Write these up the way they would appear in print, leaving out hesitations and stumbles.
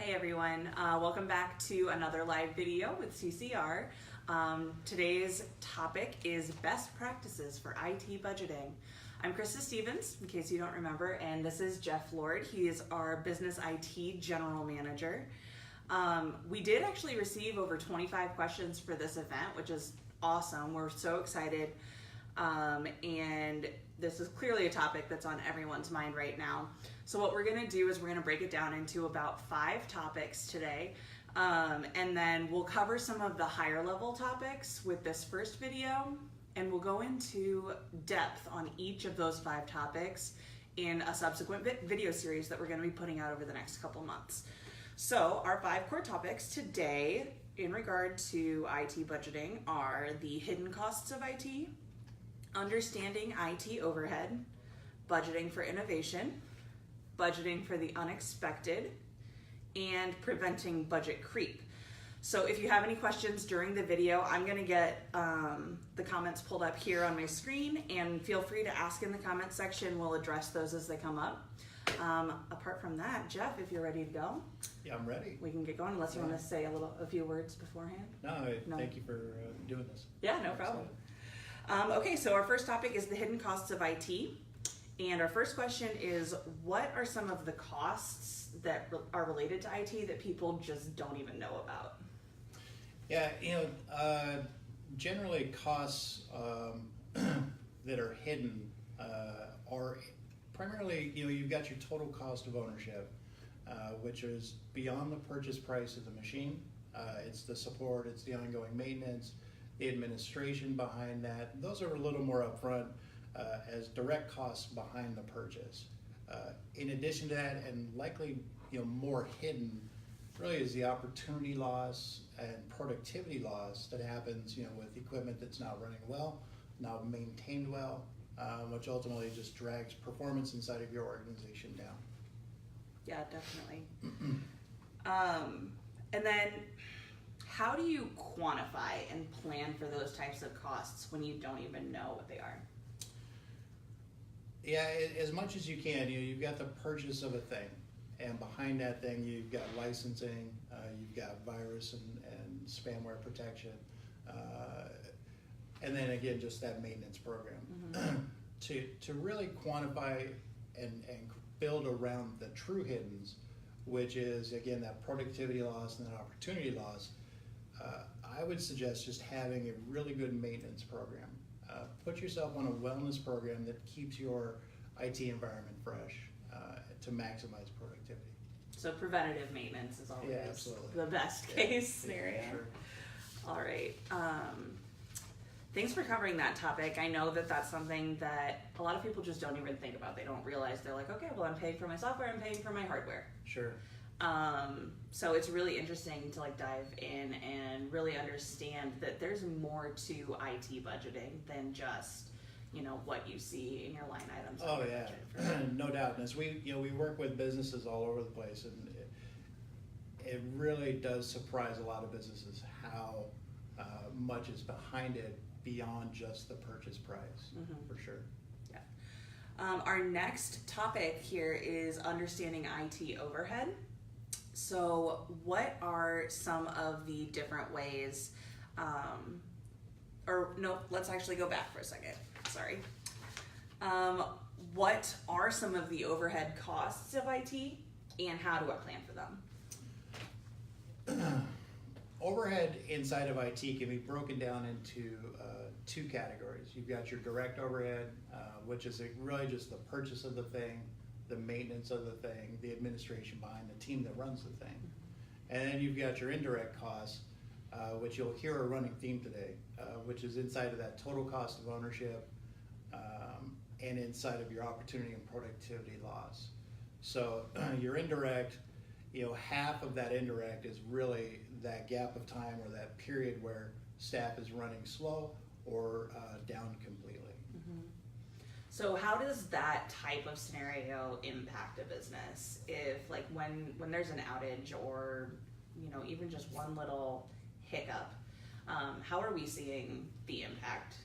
Hey everyone, welcome back to another live video with CCR. Today's topic is best practices for IT budgeting. I'm Krista Stevens, in case you don't remember, and this is Jeff Lord. He is our Business IT General Manager. We did actually receive over 25 questions for this event, which is awesome. We're so excited. And this is clearly a topic that's on everyone's mind right now. So what we're gonna do is we're gonna break it down into about 5 topics today. And then we'll cover some of the higher level topics with this first video, and we'll go into depth on each of those 5 topics in a subsequent video series that we're gonna be putting out over the next couple months. So our 5 core topics today in regard to IT budgeting are the hidden costs of IT, understanding IT overhead, budgeting for innovation, budgeting for the unexpected, and preventing budget creep. So if you have any questions during the video, I'm gonna get the comments pulled up here on my screen, and feel free to ask in the comment section. We'll address those as they come up. Apart from that, Jeff, if you're ready to go. Yeah, I'm ready. We can get going unless you want to say a few words beforehand. No, thank you for doing this. Yeah, no problem. Okay, so our first topic is the hidden costs of IT. And our first question is, what are some of the costs that are related to IT that people just don't even know about? Yeah, generally costs that are hidden are primarily, you've got your total cost of ownership, which is beyond the purchase price of the machine. It's the support, it's the ongoing maintenance, the administration behind that. Those are a little more upfront as direct costs behind the purchase. In addition to that, and likely more hidden, really is the opportunity loss and productivity loss that happens with equipment that's not running well, not maintained well, which ultimately just drags performance inside of your organization down. Yeah, definitely. And then how do you quantify and plan for those types of costs when you don't even know what they are? Yeah, as much as you can. You've got the purchase of a thing, and behind that thing you've got licensing, you've got virus and spamware protection, and then again just that maintenance program. Mm-hmm. to really quantify and build around the true hiddens, which is again that productivity loss and that opportunity loss. I would suggest just having a really good maintenance program. Put yourself on a wellness program that keeps your IT environment fresh to maximize productivity. So preventative maintenance is always the best case scenario. Sure. All right. Thanks for covering that topic. I know that that's something that a lot of people just don't even think about. They don't realize. They're like, okay, well, I'm paying for my software, I'm paying for my hardware. Sure. So it's really interesting to dive in and really understand that there's more to IT budgeting than just what you see in your line items. Oh yeah, no doubt. And as we work with businesses all over the place, and it really does surprise a lot of businesses how much is behind it beyond just the purchase price. Mm-hmm. For sure. Yeah. Our next topic here is understanding IT overhead. So what are some of the different ways, let's actually go back for a second, sorry. What are some of the overhead costs of IT, and how do I plan for them? Overhead inside of IT can be broken down into 2 categories. You've got your direct overhead, which is really just the purchase of the thing, the maintenance of the thing, the administration behind the team that runs the thing. And then you've got your indirect costs, which you'll hear a running theme today, which is inside of that total cost of ownership and inside of your opportunity and productivity loss. So your indirect, half of that indirect is really that gap of time or that period where staff is running slow or down completely. Mm-hmm. So how does that type of scenario impact a business? If when there's an outage or even just one little hiccup, how are we seeing the impact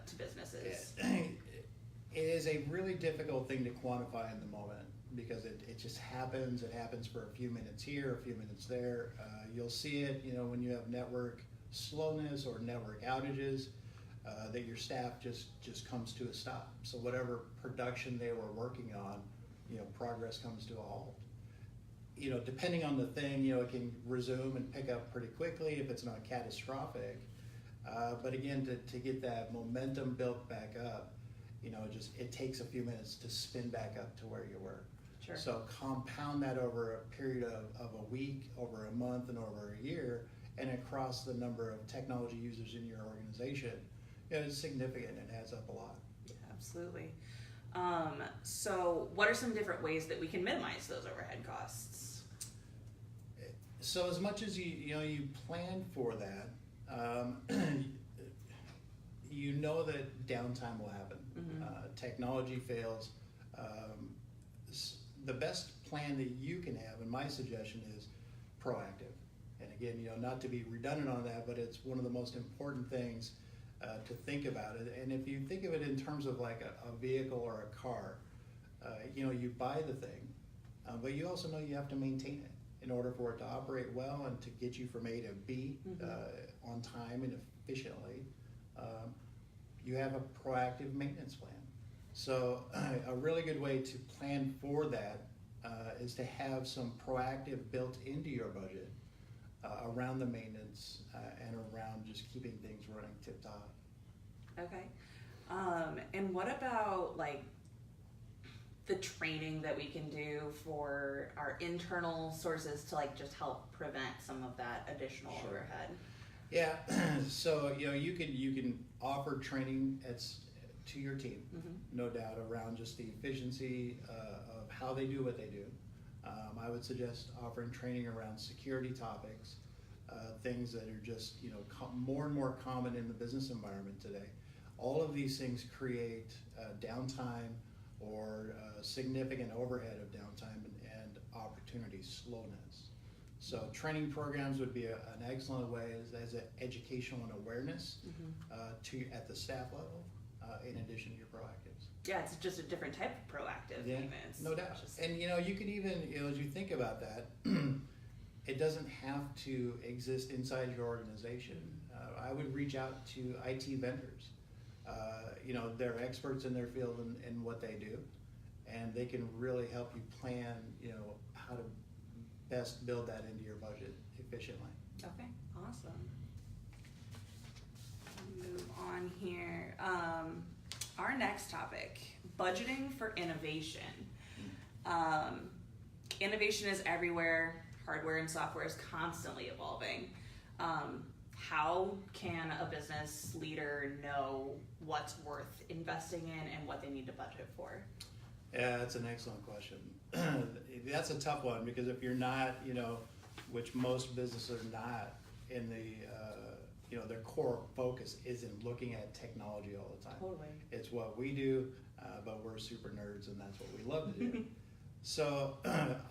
to businesses? It is a really difficult thing to quantify in the moment. because it just happens. It happens for a few minutes here, a few minutes there. You'll see it, when you have network slowness or network outages, that your staff just comes to a stop. So whatever production they were working on, progress comes to a halt. Depending on the thing, it can resume and pick up pretty quickly if it's not catastrophic. But again, to get that momentum built back up, it takes a few minutes to spin back up to where you were. Sure. So compound that over a period of a week, over a month, and over a year, and across the number of technology users in your organization, it's significant and adds up a lot. Yeah, absolutely. So what are some different ways that we can minimize those overhead costs? So as much as you plan for that, that downtime will happen. Mm-hmm. Technology fails. The best plan that you can have, and my suggestion is proactive. And again, not to be redundant on that, but it's one of the most important things to think about it. And if you think of it in terms of like a vehicle or a car, you buy the thing, but you also know you have to maintain it in order for it to operate well and to get you from A to B on time and efficiently. You have a proactive maintenance plan. So a really good way to plan for that is to have some proactive built into your budget around the maintenance and around just keeping things running tip top. Okay. And what about like the training that we can do for our internal sources to like just help prevent some of that additional overhead? Yeah, so you can offer training to your team, no doubt, around just the efficiency of how they do what they do. I would suggest offering training around security topics, things that are just more and more common in the business environment today. All of these things create downtime or significant overhead of downtime and opportunity slowness. So training programs would be an excellent way as an educational and awareness at the staff level, in addition to your proactives. Yeah, it's just a different type of proactive. Yeah, no doubt. And you can even, as you think about that, it doesn't have to exist inside your organization. I would reach out to IT vendors. They're experts in their field and what they do, and they can really help you plan, how to best build that into your budget efficiently. Okay, awesome. Move on here. Our next topic, budgeting for innovation. Innovation is everywhere. Hardware and software is constantly evolving. How can a business leader know what's worth investing in and what they need to budget for? Yeah, that's an excellent question. That's a tough one because if you're not, which most businesses are not in their core focus isn't looking at technology all the time. Totally. It's what we do, but we're super nerds and that's what we love to do. So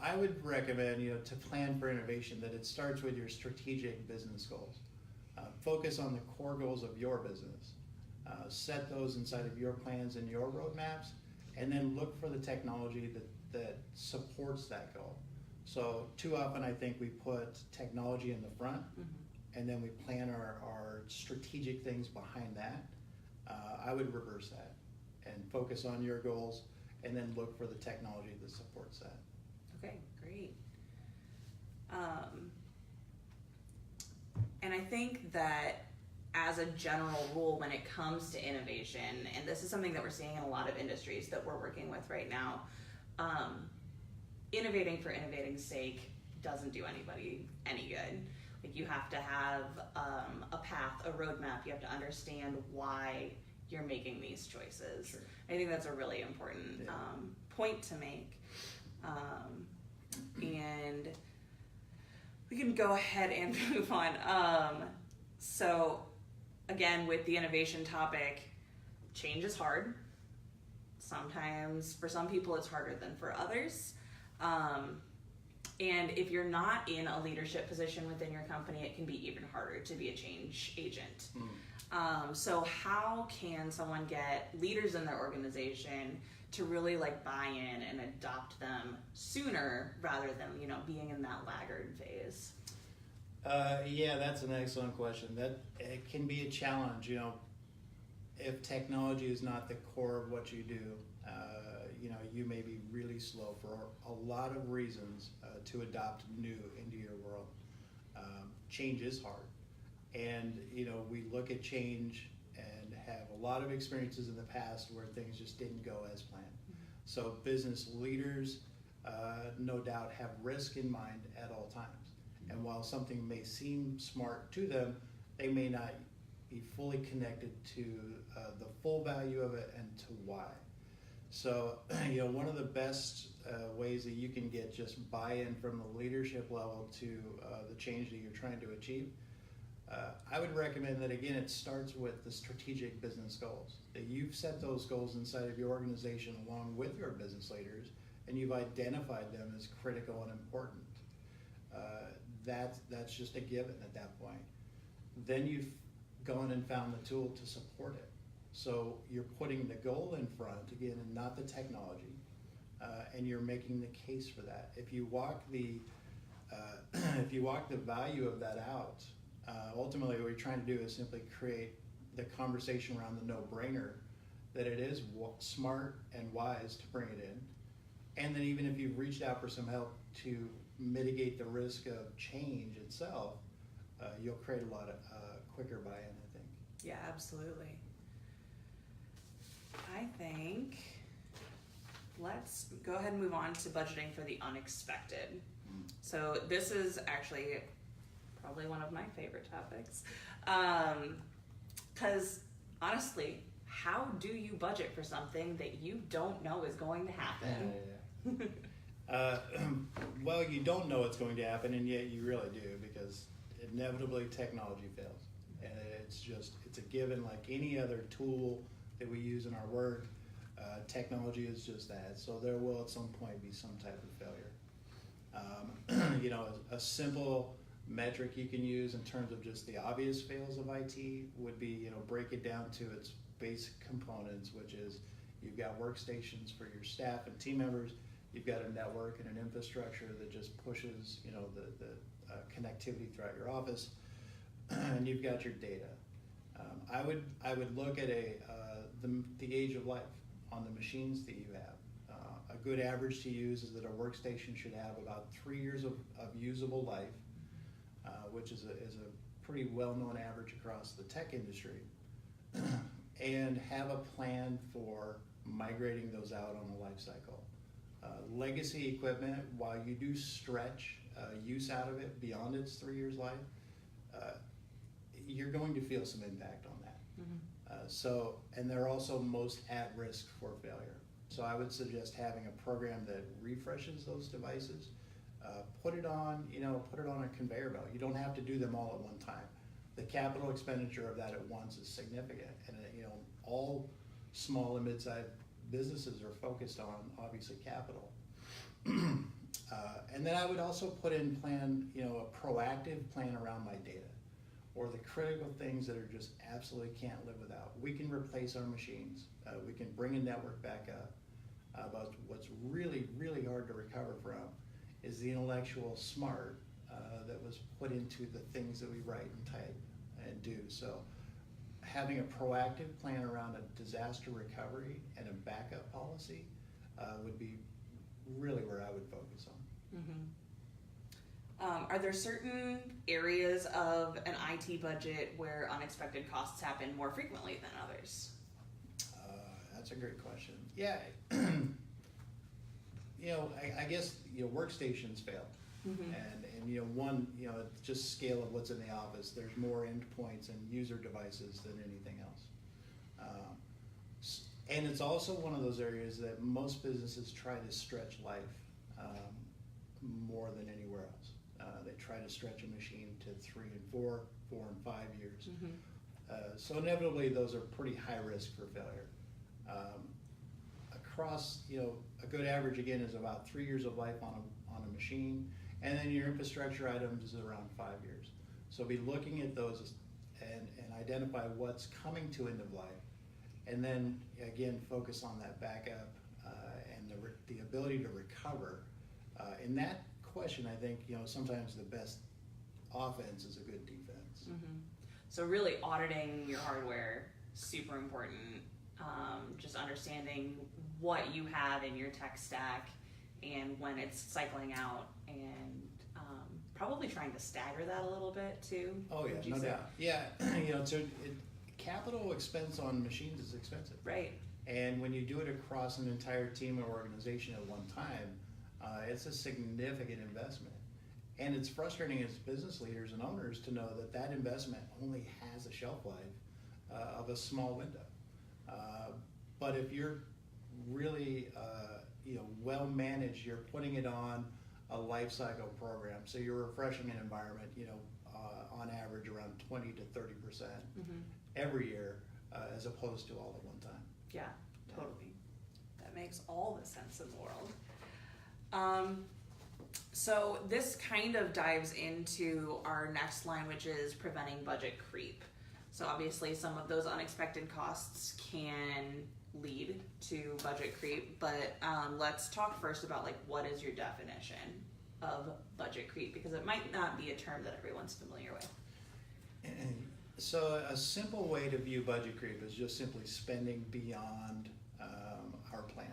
I would recommend, to plan for innovation that it starts with your strategic business goals. Focus on the core goals of your business. Set those inside of your plans and your roadmaps, and then look for the technology that supports that goal. So too often I think we put technology in the front, and then we plan our strategic things behind that. I would reverse that and focus on your goals, and then look for the technology that supports that. Okay, great. And I think that as a general rule, when it comes to innovation, and this is something that we're seeing in a lot of industries that we're working with right now, innovating for innovating's sake doesn't do anybody any good. Like, you have to have a path, a roadmap. You have to understand why you're making these choices. Sure. I think that's a really important point to make. And we can go ahead and move on. So again, with the innovation topic, change is hard. Sometimes for some people it's harder than for others. And if you're not in a leadership position within your company, it can be even harder to be a change agent. So how can someone get leaders in their organization to really like buy in and adopt them sooner rather than, you know, being in that laggard phase? Yeah, that's an excellent question. That it can be a challenge, you know, if technology is not the core of what you do. You know, you may be really slow for a lot of reasons to adopt new into your world. Change is hard, and you know, we look at change and have a lot of experiences in the past where things just didn't go as planned. So business leaders, no doubt, have risk in mind at all times. And while something may seem smart to them, they may not be fully connected to the full value of it and to why. So, you know, one of the best ways that you can get just buy-in from the leadership level to the change that you're trying to achieve, I would recommend that, again, it starts with the strategic business goals. That you've set those goals inside of your organization along with your business leaders, and you've identified them as critical and important. That's just a given at that point. Then you've gone and found the tool to support it. So you're putting the goal in front again, and not the technology, and you're making the case for that. If you walk the value of that out, ultimately what you're trying to do is simply create the conversation around the no-brainer that it is smart and wise to bring it in, and then even if you've reached out for some help to mitigate the risk of change itself, you'll create a lot of quicker buy-in, I think. Yeah, absolutely. I think let's go ahead and move on to budgeting for the unexpected. So this is actually probably one of my favorite topics, because honestly, how do you budget for something that you don't know is going to happen? Well, you don't know what's going to happen, and yet you really do, because inevitably technology fails. And it's a given, like any other tool that we use in our work. Technology is just that. So there will at some point be some type of failure. You know, a simple metric you can use in terms of just the obvious fails of IT would be, you know, break it down to its basic components, which is you've got workstations for your staff and team members, you've got a network and an infrastructure that just pushes, you know, the connectivity throughout your office, and you've got your data. I would look at the age of life on the machines that you have. A good average to use is that a workstation should have about 3 years of usable life, which is a pretty well-known average across the tech industry, and have a plan for migrating those out on the life cycle. Legacy equipment, while you do stretch use out of it beyond its 3 years life, you're going to feel some impact on that. And they're also most at risk for failure. So I would suggest having a program that refreshes those devices. Put it on a conveyor belt. You don't have to do them all at one time. The capital expenditure of that at once is significant, and you know, all small and mid-sized businesses are focused on obviously capital. And then I would also put in a proactive plan around my data, or the critical things that are just absolutely can't live without. We can replace our machines. We can bring a network back up. But what's really, really hard to recover from is the intellectual smart that was put into the things that we write and type and do. So having a proactive plan around a disaster recovery and a backup policy would be really where I would focus on. Are there certain areas of an IT budget where unexpected costs happen more frequently than others? That's a great question. Yeah, I guess workstations fail, and it's just scale of what's in the office. There's more endpoints and user devices than anything else, and it's also one of those areas that most businesses try to stretch life more than anywhere else. They try to stretch a machine to 3 and 4 and 5 years. So inevitably, those are pretty high risk for failure. Across, a good average again is about 3 years of life on a machine, And then your infrastructure items is around 5 years. So be looking at those and identify what's coming to end of life. And then again, focus on that backup and the ability to recover. In that question, I think, sometimes the best offense is a good defense. Mm-hmm. So really auditing your hardware, super important. Just understanding what you have in your tech stack and when it's cycling out, and probably trying to stagger that a little bit too. Oh yeah, no doubt. Yeah, capital expense on machines is expensive. Right. And when you do it across an entire team or organization at one time, it's a significant investment. And it's frustrating as business leaders and owners to know that that investment only has a shelf life of a small window. But if you're really well managed, you're putting it on a life cycle program. So you're refreshing an environment, on average around 20 to 30% every year, as opposed to all at one time. Yeah, totally. That makes all the sense in the world. So this kind of dives into our next line, which is preventing budget creep. So obviously some of those unexpected costs can lead to budget creep, but let's talk first about what is your definition of budget creep, because it might not be a term that everyone's familiar with. So a simple way to view budget creep is just simply spending beyond our plan,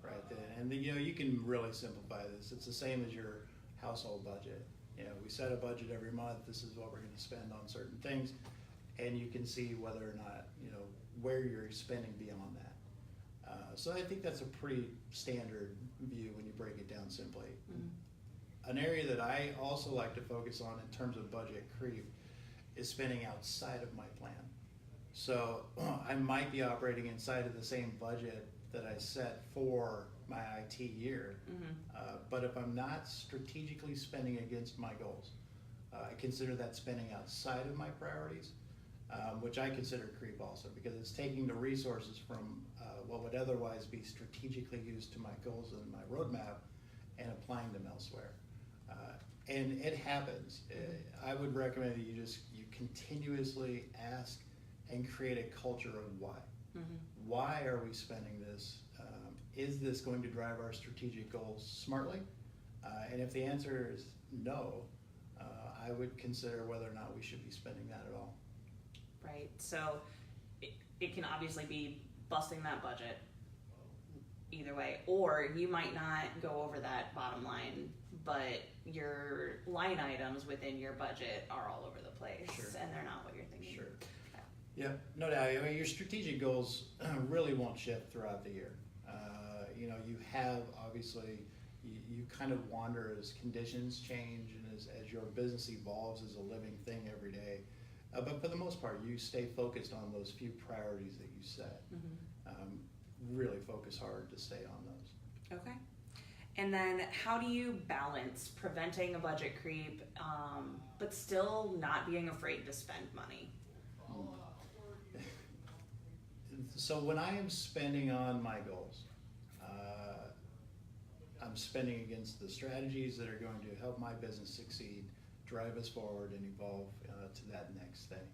right? And you can really simplify this. It's the same as your household budget. We set a budget every month. This is what we're going to spend on certain things, and you can see whether or not where you're spending beyond that. So I think that's a pretty standard view when you break it down simply. An area that I also like to focus on in terms of budget creep is spending outside of my plan. So I might be operating inside of the same budget that I set for my IT year, but if I'm not strategically spending against my goals, I consider that spending outside of my priorities, which I consider creep also, because it's taking the resources from what would otherwise be strategically used to my goals and my roadmap and applying them elsewhere. And it happens. I would recommend that you continuously ask and create a culture of why. Why are we spending this? Is this going to drive our strategic goals smartly? And if the answer is no, I would consider whether or not we should be spending that at all. Right. So it can obviously be busting that budget either way, or you might not go over that bottom line, but your line items within your budget are all over the place, and they're not what you're thinking. Sure. Yeah, no doubt. I mean, your strategic goals really won't shift throughout the year. You have, obviously, you kind of wander as conditions change and as your business evolves as a living thing every day. But for the most part, you stay focused on those few priorities that you set. Really focus hard to stay on those. Okay. And then how do you balance preventing a budget creep, but still not being afraid to spend money? So when I am spending on my goals, I'm spending against the strategies that are going to help my business succeed, drive us forward, and evolve to that next thing.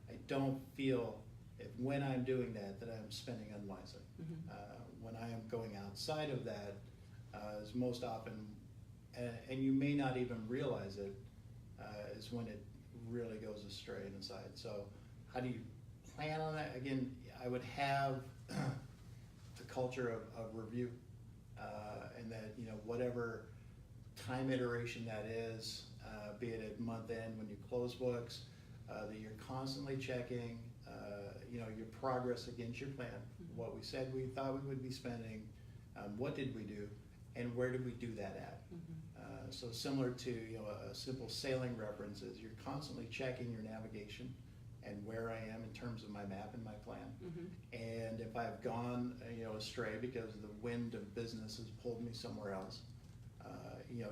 I don't feel, when I'm doing that I'm spending unwisely. When I am going outside of that, is most often, and you may not even realize it, is when it really goes astray and aside. So how do you plan on that? Again, I would have the culture of review, and that whatever time iteration that is, be it at month end when you close books, that you're constantly checking your progress against your plan, what we said we thought we would be spending, what did we do, and where did we do that at. So similar to a simple sailing reference is you're constantly checking your navigation and where I am in terms of my map and my plan. And if I've gone astray because the wind of business has pulled me somewhere else, you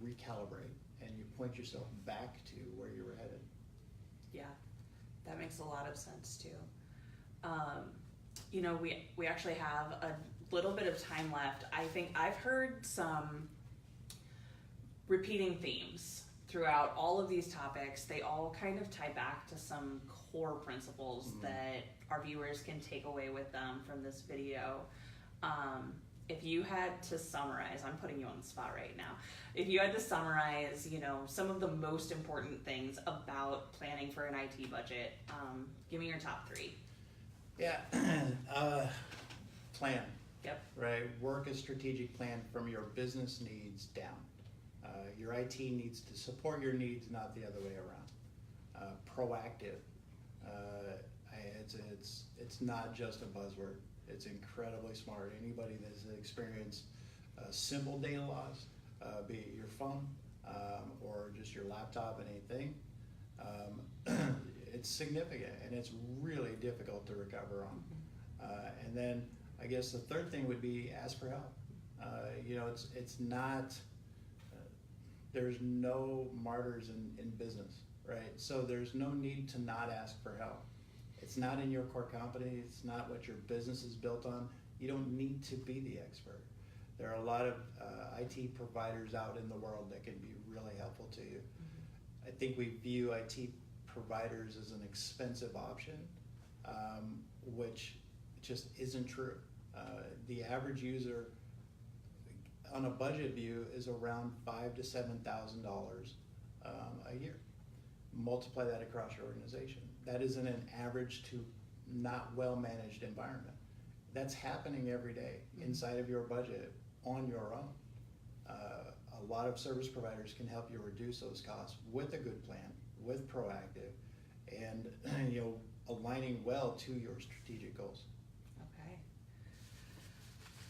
recalibrate and you point yourself back to where you were headed. Yeah, that makes a lot of sense too. We actually have a little bit of time left. I think I've heard some repeating themes throughout all of these topics. They all kind of tie back to some core principles that our viewers can take away with them from this video. If you had to summarize, I'm putting you on the spot right now. If you had to summarize, some of the most important things about planning for an IT budget, give me your top 3. Yeah, plan. Yep. Right, work a strategic plan from your business needs down. Your IT needs to support your needs, not the other way around. Proactive. It's not just a buzzword. It's incredibly smart. Anybody that's experienced simple data loss, be it your phone or just your laptop and anything, it's significant and it's really difficult to recover on. And then I guess the third thing would be ask for help. It's not, there's no martyrs in business, right? So there's no need to not ask for help. It's not in your core competency. It's not what your business is built on. You don't need to be the expert. There are a lot of IT providers out in the world that can be really helpful to you. I think we view IT providers as an expensive option, which just isn't true. The average user on a budget view is around $5,000 to $7,000 a year. Multiply that across your organization. That is in an average to not well-managed environment. That's happening every day inside of your budget on your own. A lot of service providers can help you reduce those costs with a good plan, with proactive, and aligning well to your strategic goals. Okay.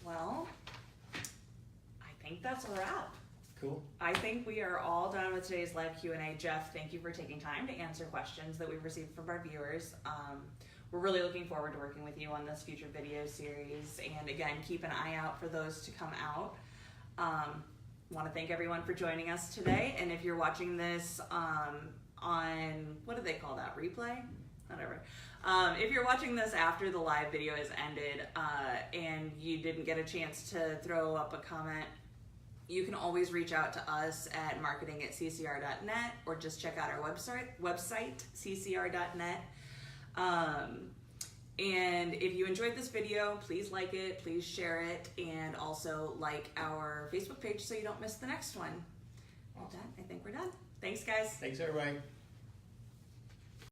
Well, I think that's a wrap. Cool. I think we are all done with today's live Q&A. Jeff, thank you for taking time to answer questions that we've received from our viewers. We're really looking forward to working with you on this future video series. And again, keep an eye out for those to come out. Want to thank everyone for joining us today. And if you're watching this on, what do they call that, replay? Whatever. If you're watching this after the live video has ended and you didn't get a chance to throw up a comment, you can always reach out to us at marketing@ccr.net or just check out our website ccr.net. And if you enjoyed this video, please like it, please share it, and also like our Facebook page so you don't miss the next one. With that, I think we're done. Thanks, guys. Thanks, everybody.